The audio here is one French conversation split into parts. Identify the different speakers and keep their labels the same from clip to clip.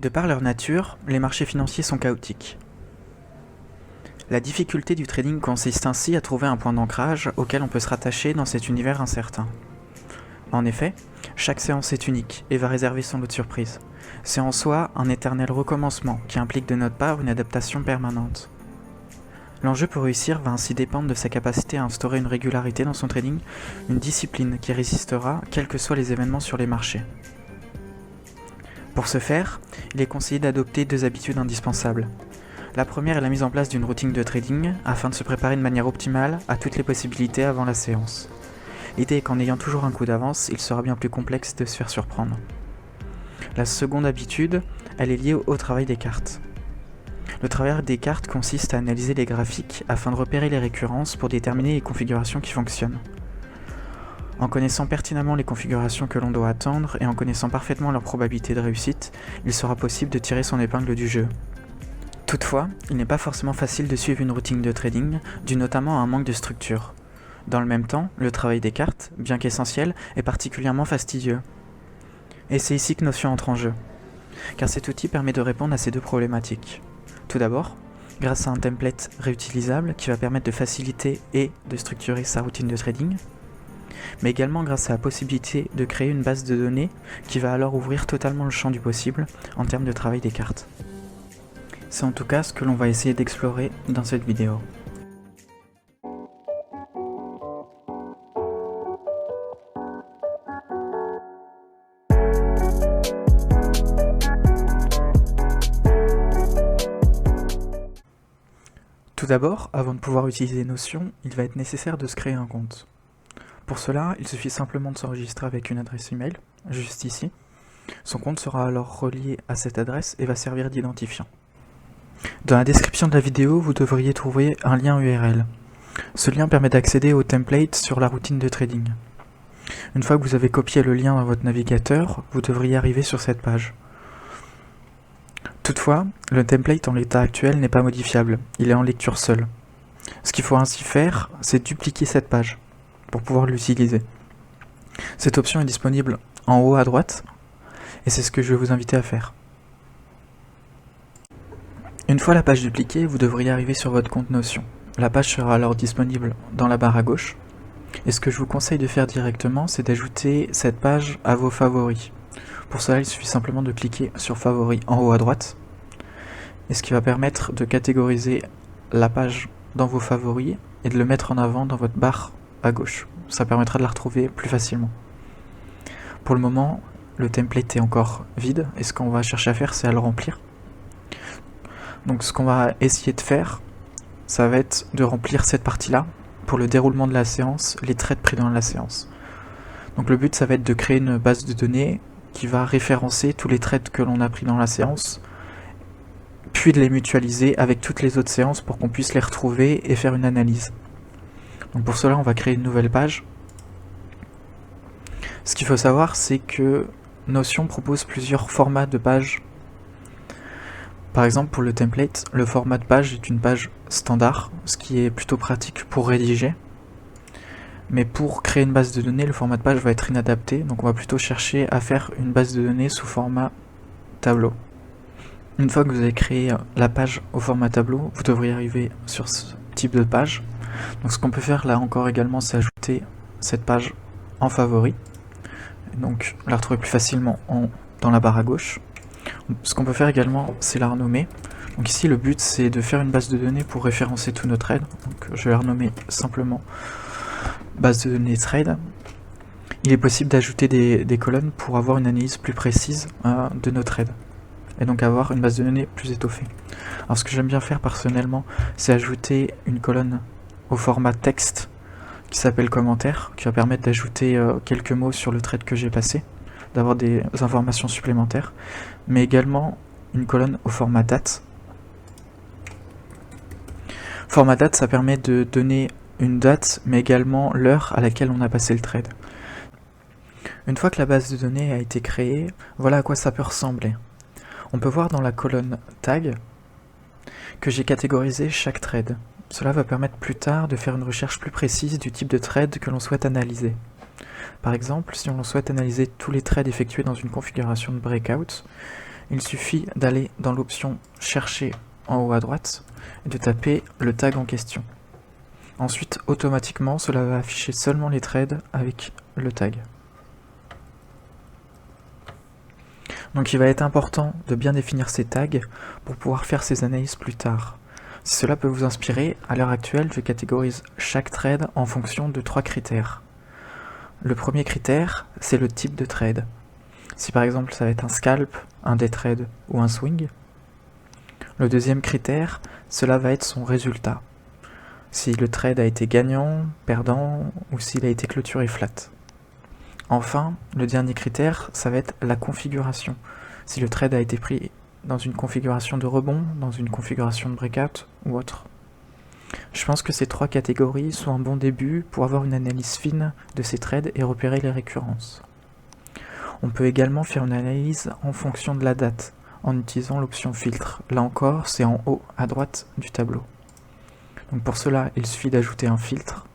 Speaker 1: De par leur nature, les marchés financiers sont chaotiques. La difficulté du trading consiste ainsi à trouver un point d'ancrage auquel on peut se rattacher dans cet univers incertain. En effet, chaque séance est unique et va réserver son lot de surprises. C'est en soi un éternel recommencement qui implique de notre part une adaptation permanente. L'enjeu pour réussir va ainsi dépendre de sa capacité à instaurer une régularité dans son trading, une discipline qui résistera quels que soient les événements sur les marchés. Pour ce faire, il est conseillé d'adopter 2 habitudes indispensables. La première est la mise en place d'une routine de trading afin de se préparer de manière optimale à toutes les possibilités avant la séance. L'idée est qu'en ayant toujours un coup d'avance, il sera bien plus complexe de se faire surprendre. La seconde habitude, elle est liée au travail des cartes. Le travail des cartes consiste à analyser les graphiques afin de repérer les récurrences pour déterminer les configurations qui fonctionnent. En connaissant pertinemment les configurations que l'on doit attendre et en connaissant parfaitement leur probabilité de réussite, il sera possible de tirer son épingle du jeu. Toutefois, il n'est pas forcément facile de suivre une routine de trading, dû notamment à un manque de structure. Dans le même temps, le travail des cartes, bien qu'essentiel, est particulièrement fastidieux. Et c'est ici que Notion entre en jeu, car cet outil permet de répondre à ces 2 problématiques. Tout d'abord, grâce à un template réutilisable qui va permettre de faciliter et de structurer sa routine de trading, mais également grâce à la possibilité de créer une base de données qui va alors ouvrir totalement le champ du possible en termes de travail des cartes. C'est en tout cas ce que l'on va essayer d'explorer dans cette vidéo. Tout d'abord, avant de pouvoir utiliser Notion, il va être nécessaire de se créer un compte. Pour cela, il suffit simplement de s'enregistrer avec une adresse email, juste ici. Son compte sera alors relié à cette adresse et va servir d'identifiant. Dans la description de la vidéo, vous devriez trouver un lien URL. Ce lien permet d'accéder au template sur la routine de trading. Une fois que vous avez copié le lien dans votre navigateur, vous devriez arriver sur cette page. Toutefois, le template en l'état actuel n'est pas modifiable, il est en lecture seule. Ce qu'il faut ainsi faire, c'est dupliquer cette page pour pouvoir l'utiliser. Cette option est disponible en haut à droite, et c'est ce que je vais vous inviter à faire. Une fois la page dupliquée, vous devriez arriver sur votre compte Notion. La page sera alors disponible dans la barre à gauche, et ce que je vous conseille de faire directement, c'est d'ajouter cette page à vos favoris. Pour cela, il suffit simplement de cliquer sur Favoris en haut à droite, et ce qui va permettre de catégoriser la page dans vos favoris et de le mettre en avant dans votre barre à gauche. Ça permettra de la retrouver plus facilement. Pour le moment, le template est encore vide, et ce qu'on va chercher à faire, c'est à le remplir. Donc ce qu'on va essayer de faire, ça va être de remplir cette partie-là pour le déroulement de la séance, les trades pris dans la séance. Donc le but, ça va être de créer une base de données qui va référencer tous les trades que l'on a pris dans la séance, puis de les mutualiser avec toutes les autres séances pour qu'on puisse les retrouver et faire une analyse. Donc pour cela, on va créer une nouvelle page. Ce qu'il faut savoir, c'est que Notion propose plusieurs formats de pages. Par exemple, pour le template, le format de page est une page standard, ce qui est plutôt pratique pour rédiger. Mais pour créer une base de données, le format de page va être inadapté, donc on va plutôt chercher à faire une base de données sous format tableau. Une fois que vous avez créé la page au format tableau, vous devriez arriver sur ce type de page. Donc ce qu'on peut faire là encore également, c'est ajouter cette page en favori. Donc la retrouver plus facilement dans la barre à gauche. Ce qu'on peut faire également, c'est la renommer. Donc ici, le but, c'est de faire une base de données pour référencer tous nos trades. Donc je vais la renommer simplement base de données trade. Il est possible d'ajouter des colonnes pour avoir une analyse plus précise de nos trades. Et donc avoir une base de données plus étoffée. Alors ce que j'aime bien faire personnellement, c'est ajouter une colonne au format texte qui s'appelle commentaire, qui va permettre d'ajouter quelques mots sur le trade que j'ai passé, d'avoir des informations supplémentaires, mais également une colonne au format date. Format date, ça permet de donner une date, mais également l'heure à laquelle on a passé le trade. Une fois que la base de données a été créée, voilà à quoi ça peut ressembler. On peut voir dans la colonne tag que j'ai catégorisé chaque trade. Cela va permettre plus tard de faire une recherche plus précise du type de trade que l'on souhaite analyser. Par exemple, si on souhaite analyser tous les trades effectués dans une configuration de breakout, il suffit d'aller dans l'option Chercher en haut à droite et de taper le tag en question. Ensuite, automatiquement, cela va afficher seulement les trades avec le tag. Donc il va être important de bien définir ces tags pour pouvoir faire ces analyses plus tard. Si cela peut vous inspirer, à l'heure actuelle, je catégorise chaque trade en fonction de 3 critères. Le premier critère, c'est le type de trade. Si par exemple ça va être un scalp, un day trade ou un swing. Le deuxième critère, cela va être son résultat. Si le trade a été gagnant, perdant ou s'il a été clôturé flat. Enfin, le dernier critère, ça va être la configuration. Si le trade a été pris dans une configuration de rebond, dans une configuration de breakout ou autre. Je pense que ces 3 catégories sont un bon début pour avoir une analyse fine de ces trades et repérer les récurrences. On peut également faire une analyse en fonction de la date, en utilisant l'option filtre. Là encore, c'est en haut à droite du tableau. Donc pour cela, il suffit d'ajouter un filtre,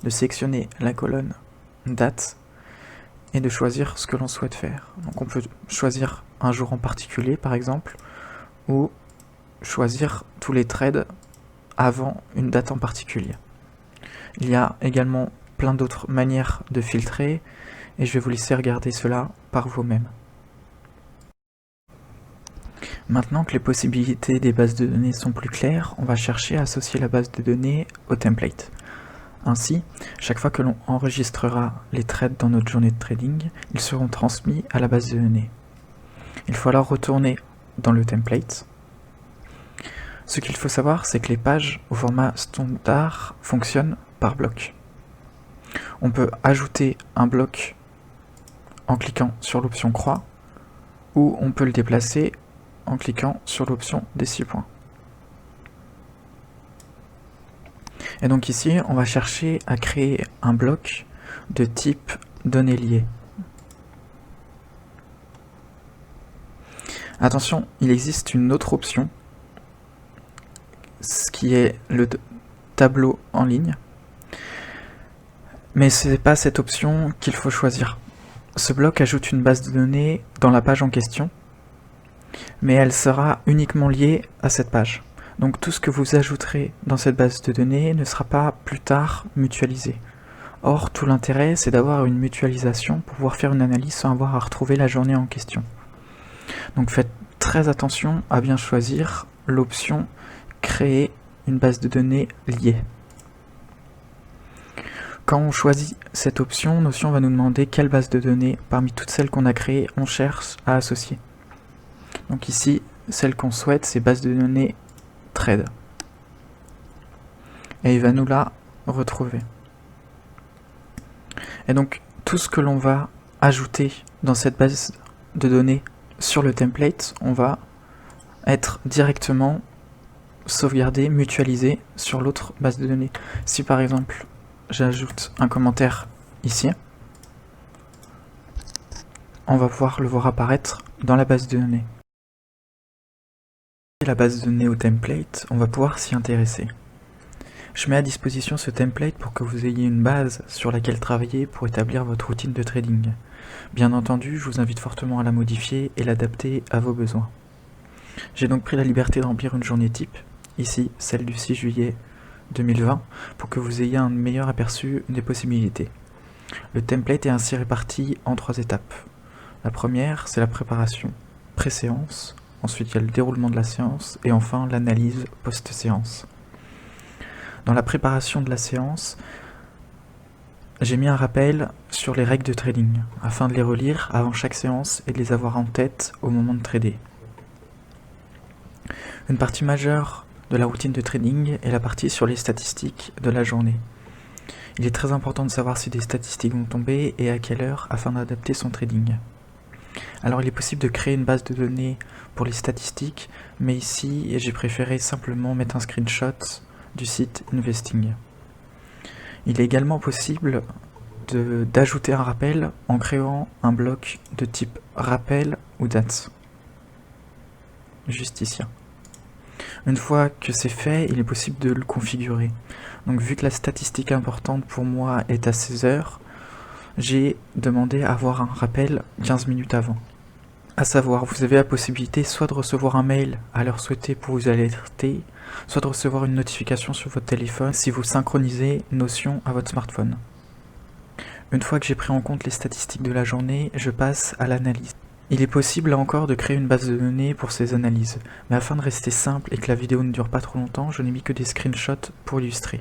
Speaker 1: de sélectionner la colonne date et de choisir ce que l'on souhaite faire. Donc on peut choisir un jour en particulier par exemple, ou choisir tous les trades avant une date en particulier. Il y a également plein d'autres manières de filtrer et je vais vous laisser regarder cela par vous-même. Maintenant que les possibilités des bases de données sont plus claires, on va chercher à associer la base de données au template. Ainsi, chaque fois que l'on enregistrera les trades dans notre journée de trading, ils seront transmis à la base de données. Il faut alors retourner dans le template. Ce qu'il faut savoir, c'est que les pages au format standard fonctionnent par bloc. On peut ajouter un bloc en cliquant sur l'option croix, ou on peut le déplacer en cliquant sur l'option des 6 points. Et donc ici, on va chercher à créer un bloc de type données liées. Attention, il existe une autre option, ce qui est le tableau en ligne. Mais ce n'est pas cette option qu'il faut choisir. Ce bloc ajoute une base de données dans la page en question, mais elle sera uniquement liée à cette page. Donc tout ce que vous ajouterez dans cette base de données ne sera pas plus tard mutualisé. Or, tout l'intérêt, c'est d'avoir une mutualisation pour pouvoir faire une analyse sans avoir à retrouver la journée en question. Donc faites très attention à bien choisir l'option « Créer une base de données liée ». Quand on choisit cette option, Notion va nous demander quelle base de données, parmi toutes celles qu'on a créées, on cherche à associer. Donc ici, celle qu'on souhaite, c'est base de données trade. Et il va nous la retrouver. Et donc, tout ce que l'on va ajouter dans cette base de données sur le template, on va être directement sauvegardé, mutualisé sur l'autre base de données. Si par exemple, j'ajoute un commentaire ici, on va pouvoir le voir apparaître dans la base de données. La base de données au template, on va pouvoir s'y intéresser. Je mets à disposition ce template pour que vous ayez une base sur laquelle travailler pour établir votre routine de trading. Bien entendu, je vous invite fortement à la modifier et l'adapter à vos besoins. J'ai donc pris la liberté de remplir une journée type, ici celle du 6 juillet 2020, pour que vous ayez un meilleur aperçu des possibilités. Le template est ainsi réparti en 3 étapes. La première, c'est la préparation pré-séance, ensuite il y a le déroulement de la séance, et enfin l'analyse post-séance. Dans la préparation de la séance, j'ai mis un rappel sur les règles de trading, afin de les relire avant chaque séance et de les avoir en tête au moment de trader. Une partie majeure de la routine de trading est la partie sur les statistiques de la journée. Il est très important de savoir si des statistiques vont tomber et à quelle heure afin d'adapter son trading. Alors il est possible de créer une base de données pour les statistiques, mais ici j'ai préféré simplement mettre un screenshot du site Investing. Il est également possible d'ajouter un rappel en créant un bloc de type rappel ou date. Juste ici. Une fois que c'est fait, il est possible de le configurer. Donc vu que la statistique importante pour moi est à 16 heures, j'ai demandé à avoir un rappel 15 minutes avant. À savoir, vous avez la possibilité soit de recevoir un mail à l'heure souhaitée pour vous alerter, soit de recevoir une notification sur votre téléphone si vous synchronisez Notion à votre smartphone. Une fois que j'ai pris en compte les statistiques de la journée, je passe à l'analyse. Il est possible là encore de créer une base de données pour ces analyses, mais afin de rester simple et que la vidéo ne dure pas trop longtemps, je n'ai mis que des screenshots pour illustrer.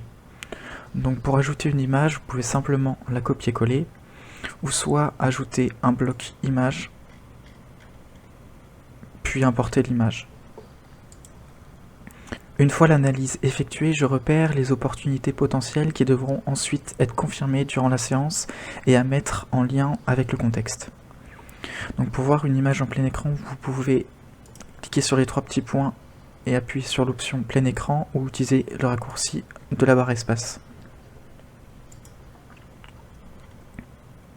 Speaker 1: Donc pour ajouter une image, vous pouvez simplement la copier-coller, ou soit ajouter un bloc image, puis importer l'image. Une fois l'analyse effectuée, je repère les opportunités potentielles qui devront ensuite être confirmées durant la séance et à mettre en lien avec le contexte. Donc pour voir une image en plein écran, vous pouvez cliquer sur les 3 petits points et appuyer sur l'option plein écran ou utiliser le raccourci de la barre espace.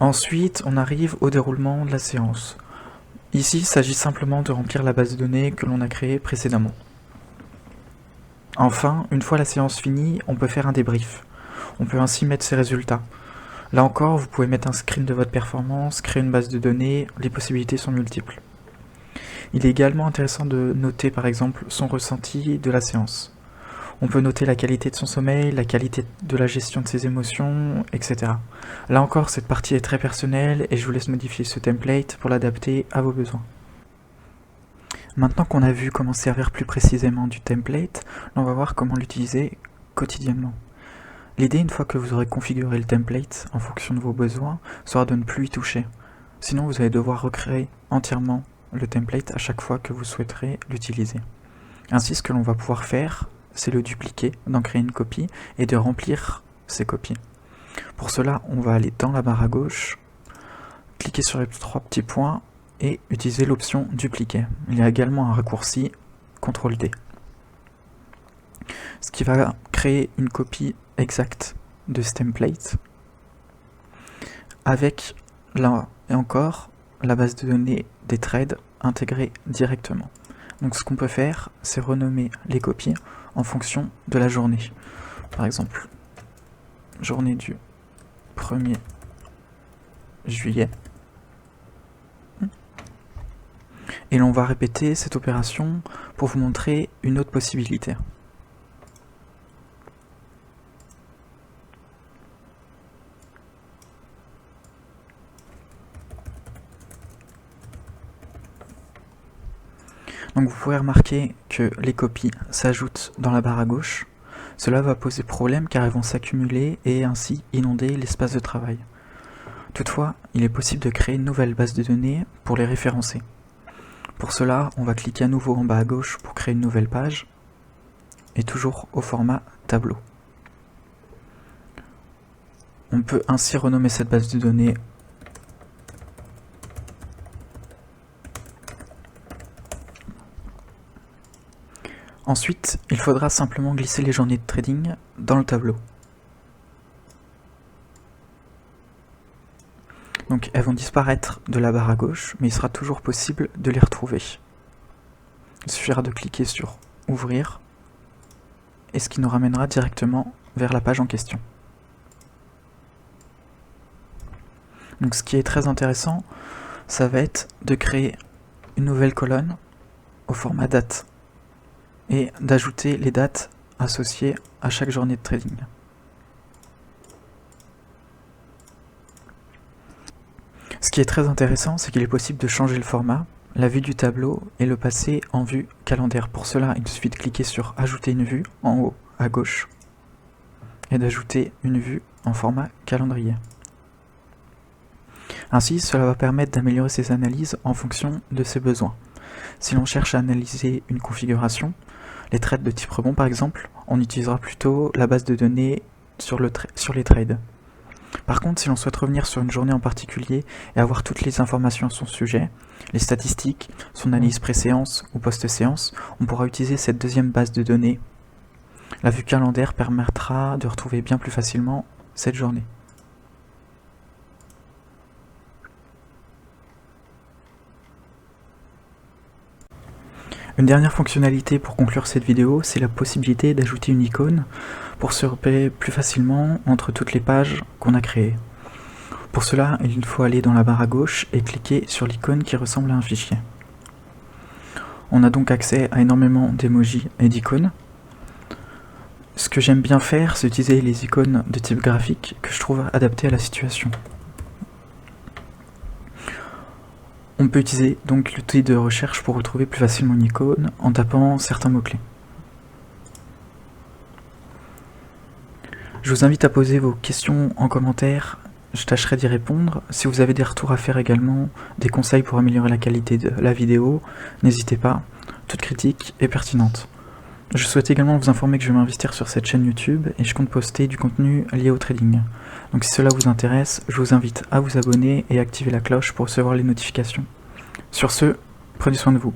Speaker 1: Ensuite, on arrive au déroulement de la séance. Ici, il s'agit simplement de remplir la base de données que l'on a créée précédemment. Enfin, une fois la séance finie, on peut faire un débrief. On peut ainsi mettre ses résultats. Là encore, vous pouvez mettre un screen de votre performance, créer une base de données, les possibilités sont multiples. Il est également intéressant de noter par exemple son ressenti de la séance. On peut noter la qualité de son sommeil, la qualité de la gestion de ses émotions, etc. Là encore, cette partie est très personnelle et je vous laisse modifier ce template pour l'adapter à vos besoins. Maintenant qu'on a vu comment servir plus précisément du template, on va voir comment l'utiliser quotidiennement. L'idée, une fois que vous aurez configuré le template en fonction de vos besoins, sera de ne plus y toucher. Sinon, vous allez devoir recréer entièrement le template à chaque fois que vous souhaiterez l'utiliser. Ainsi, ce que l'on va pouvoir faire, c'est le dupliquer, d'en créer une copie et de remplir ces copies. Pour cela, on va aller dans la barre à gauche, cliquer sur les 3 petits points et utiliser l'option dupliquer. Il y a également un raccourci CTRL-D. Ce qui va créer une copie exacte de ce template avec, là et encore, la base de données des trades intégrée directement. Donc ce qu'on peut faire, c'est renommer les copies en fonction de la journée. Par exemple, journée du 1er juillet. Et l'on va répéter cette opération pour vous montrer une autre possibilité. Donc vous pouvez remarquer que les copies s'ajoutent dans la barre à gauche. Cela va poser problème car elles vont s'accumuler et ainsi inonder l'espace de travail. Toutefois, il est possible de créer une nouvelle base de données pour les référencer. Pour cela, on va cliquer à nouveau en bas à gauche pour créer une nouvelle page et toujours au format tableau. On peut ainsi renommer cette base de données Ensuite, il faudra simplement glisser les journées de trading dans le tableau. Donc elles vont disparaître de la barre à gauche, mais il sera toujours possible de les retrouver. Il suffira de cliquer sur Ouvrir, et ce qui nous ramènera directement vers la page en question. Donc ce qui est très intéressant, ça va être de créer une nouvelle colonne au format date, et d'ajouter les dates associées à chaque journée de trading. Ce qui est très intéressant, c'est qu'il est possible de changer le format, la vue du tableau et le passer en vue calendaire. Pour cela, il suffit de cliquer sur Ajouter une vue en haut à gauche et d'ajouter une vue en format calendrier. Ainsi, cela va permettre d'améliorer ses analyses en fonction de ses besoins. Si l'on cherche à analyser une configuration, les trades de type rebond par exemple, on utilisera plutôt la base de données sur les trades. Par contre, si l'on souhaite revenir sur une journée en particulier et avoir toutes les informations à son sujet, les statistiques, son analyse pré-séance ou post-séance, on pourra utiliser cette deuxième base de données. La vue calendaire permettra de retrouver bien plus facilement cette journée. Une dernière fonctionnalité pour conclure cette vidéo, c'est la possibilité d'ajouter une icône pour se repérer plus facilement entre toutes les pages qu'on a créées. Pour cela, il faut aller dans la barre à gauche et cliquer sur l'icône qui ressemble à un fichier. On a donc accès à énormément d'emojis et d'icônes. Ce que j'aime bien faire, c'est utiliser les icônes de type graphique que je trouve adaptées à la situation. On peut utiliser donc l'outil de recherche pour retrouver plus facilement une icône en tapant certains mots-clés. Je vous invite à poser vos questions en commentaire, je tâcherai d'y répondre. Si vous avez des retours à faire également, des conseils pour améliorer la qualité de la vidéo, n'hésitez pas, toute critique est pertinente. Je souhaite également vous informer que je vais m'investir sur cette chaîne YouTube et je compte poster du contenu lié au trading. Donc si cela vous intéresse, je vous invite à vous abonner et activer la cloche pour recevoir les notifications. Sur ce, prenez soin de vous.